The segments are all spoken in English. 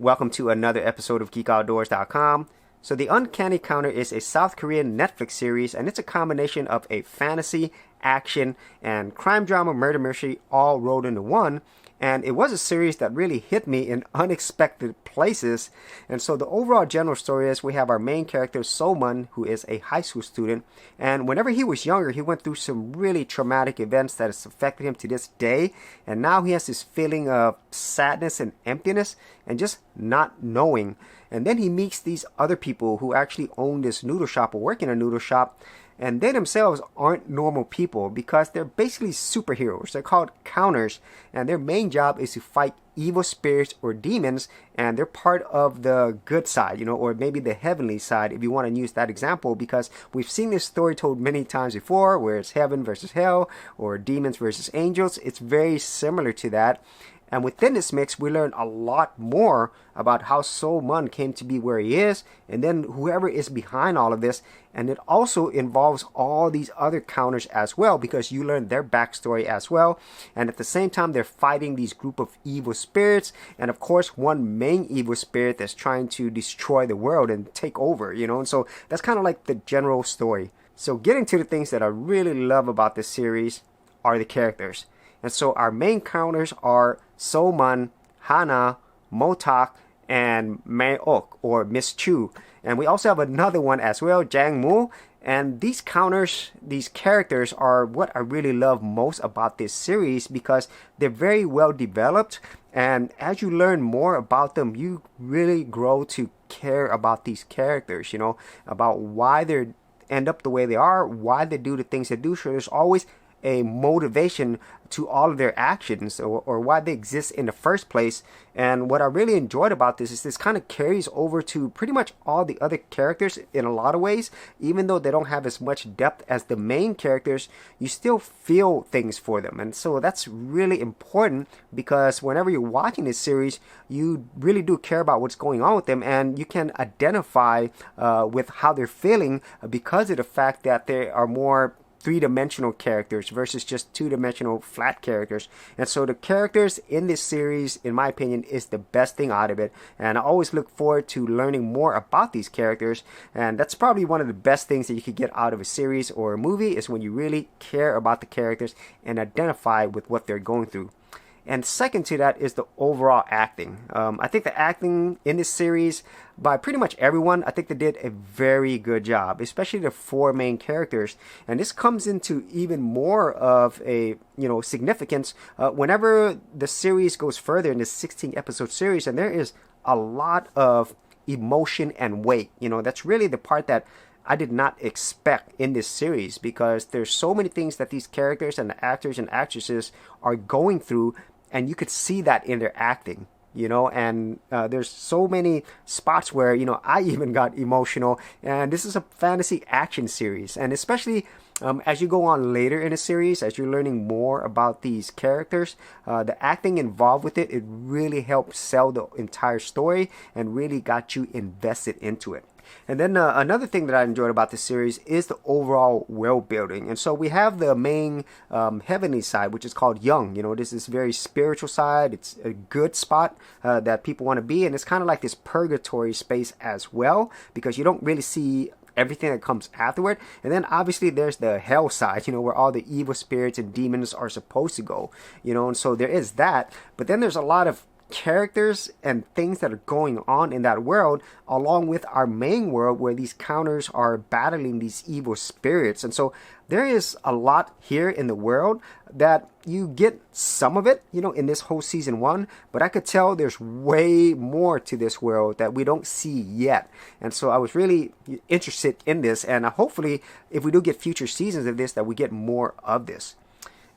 Welcome to another episode of GeekOutdoors.com. So the Uncanny Counter is a South Korean Netflix series, and it's a combination of a fantasy, action, and crime drama murder mystery all rolled into one. And it was a series that really hit me in unexpected places. And so the overall general story is we have our main character, So-man, who is a high school student. And whenever he was younger, he went through some really traumatic events that has affected him to this day. And now he has this feeling of sadness and emptiness and just not knowing. And then he meets these other people who actually own this noodle shop or work in a noodle shop. And they themselves aren't normal people because they're basically superheroes. They're called counters, and their main job is to fight evil spirits or demons, and they're part of the good side, or maybe the heavenly side if you want to use that example, because we've seen this story told many times before where it's heaven versus hell or demons versus angels. It's very similar to that. And within this mix, we learn a lot more about how So-man came to be where he is, and then whoever is behind all of this. And it also involves all these other counters as well, because you learn their backstory as well. And at the same time, they're fighting these group of evil spirits. And of course, one main evil spirit that's trying to destroy the world and take over, And so that's kind of like the general story. So getting to the things that I really love about this series are the characters. And so our main counters are So-man, Hana, Motak, and Mae-ok, or Miss Chu. And we also have another one as well, Jang-moo. And these counters, these characters are what I really love most about this series because they're very well developed. And as you learn more about them, you really grow to care about these characters, about why they end up the way they are, why they do the things they do. So there's always a motivation to all of their actions or why they exist in the first place. And what I really enjoyed about this is this kind of carries over to pretty much all the other characters in a lot of ways. Even though they don't have as much depth as the main characters, you still feel things for them. And so that's really important because whenever you're watching this series, you really do care about what's going on with them, and you can identify with how they're feeling because of the fact that they are more three-dimensional characters versus just two-dimensional flat characters. And so the characters in this series, in my opinion, is the best thing out of it. And I always look forward to learning more about these characters. And that's probably one of the best things that you could get out of a series or a movie is when you really care about the characters and identify with what they're going through. And second to that is the overall acting. I think the acting in this series by pretty much everyone, I think they did a very good job, especially the four main characters. And this comes into even more of a significance whenever the series goes further in this 16 episode series, and there is a lot of emotion and weight. That's really the part that I did not expect in this series because there's so many things that these characters and the actors and actresses are going through, and you could see that in their acting, and there's so many spots where, I even got emotional. And this is a fantasy action series, and especially as you go on later in the series, as you're learning more about these characters, the acting involved with it really helped sell the entire story and really got you invested into it. And then another thing that I enjoyed about this series is the overall world building. And so we have the main heavenly side, which is called Young. This is very spiritual side. It's a good spot that people want to be. And it's kind of like this purgatory space as well, because you don't really see everything that comes afterward. And then obviously there's the hell side, where all the evil spirits and demons are supposed to go, and so there is that. But then there's a lot of characters and things that are going on in that world, along with our main world where these counters are battling these evil spirits. And so there is a lot here in the world that you get some of it, in this whole season 1, but I could tell there's way more to this world that we don't see yet. And so I was really interested in this, and hopefully if we do get future seasons of this, that we get more of this.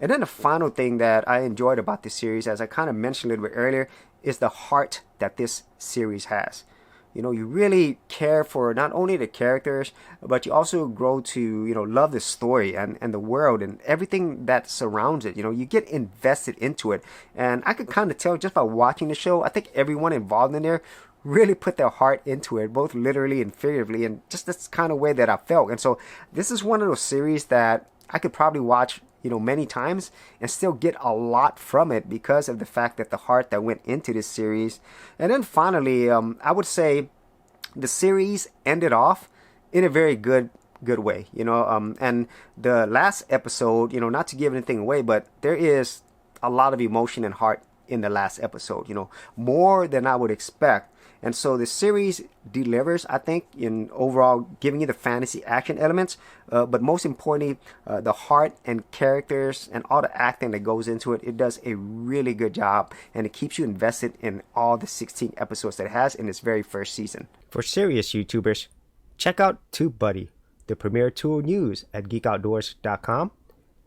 And then the final thing that I enjoyed about this series, as I kind of mentioned a little bit earlier, is the heart that this series has. You really care for not only the characters, but you also grow to, love the story and the world and everything that surrounds it. You get invested into it. And I could kind of tell just by watching the show, I think everyone involved in there really put their heart into it, both literally and figuratively, and just this kind of way that I felt. And so this is one of those series that I could probably watch many times and still get a lot from it because of the fact that the heart that went into this series. And then finally, I would say the series ended off in a very good way, and the last episode, not to give anything away, but there is a lot of emotion and heart in the last episode, more than I would expect. And so the series delivers, I think, in overall giving you the fantasy action elements, but most importantly, the heart and characters and all the acting that goes into it. It does a really good job, and it keeps you invested in all the 16 episodes that it has in its very first season. For serious YouTubers, check out TubeBuddy, the premier tool news at geekoutdoors.com.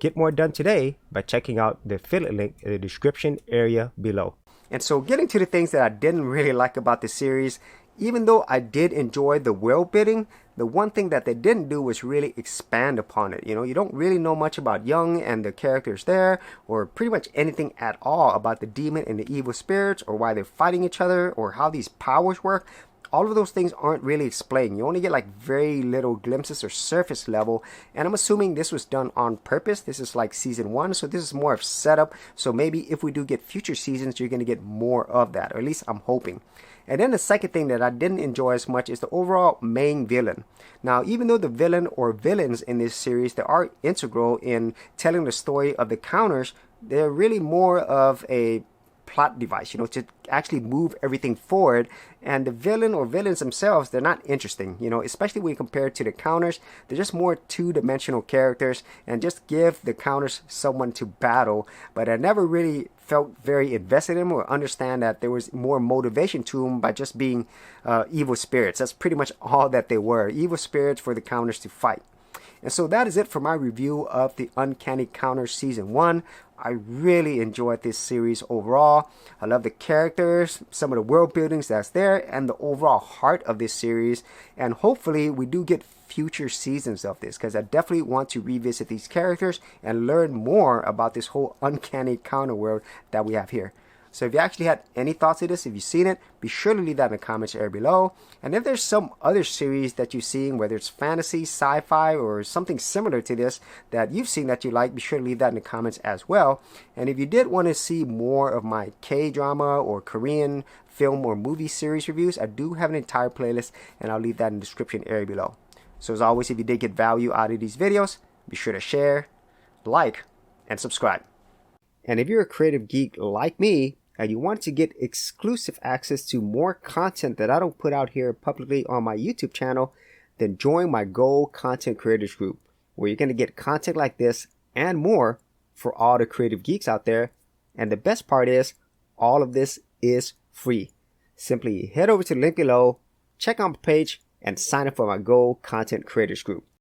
Get more done today by checking out the affiliate link in the description area below. And so getting to the things that I didn't really like about the series, even though I did enjoy the world building, the one thing that they didn't do was really expand upon it. You don't really know much about Young and the characters there, or pretty much anything at all about the demon and the evil spirits, or why they're fighting each other, or how these powers work. All of those things aren't really explained. You only get like very little glimpses or surface level, and I'm assuming this was done on purpose. This is like season 1, so this is more of setup. So maybe if we do get future seasons, you're going to get more of that, or at least I'm hoping. And then the second thing that I didn't enjoy as much is the overall main villain. Now, even though the villain or villains in this series, they are integral in telling the story of the counters, they're really more of a plot device, to actually move everything forward. And the villain or villains themselves, they're not interesting, especially when you compare it to the counters. They're just more two-dimensional characters, and just give the counters someone to battle. But I never really felt very invested in them or understand that there was more motivation to them by just being evil spirits. That's pretty much all that they were, evil spirits for the counters to fight. And so that is it for my review of the Uncanny Counters Season 1. I really enjoyed this series overall. I love the characters, some of the world buildings that's there, and the overall heart of this series. And hopefully we do get future seasons of this, because I definitely want to revisit these characters and learn more about this whole Uncanny Counter world that we have here. So if you actually had any thoughts of this, if you've seen it, be sure to leave that in the comments area below. And if there's some other series that you've seen, whether it's fantasy, sci-fi, or something similar to this that you've seen that you like, be sure to leave that in the comments as well. And if you did want to see more of my K-drama or Korean film or movie series reviews, I do have an entire playlist, and I'll leave that in the description area below. So as always, if you did get value out of these videos, be sure to share, like, and subscribe. And if you're a creative geek like me, and you want to get exclusive access to more content that I don't put out here publicly on my YouTube channel, then join my Gold Content Creators Group, where you're going to get content like this and more for all the creative geeks out there. And the best part is, all of this is free. Simply head over to the link below, check out my page, and sign up for my Gold Content Creators Group.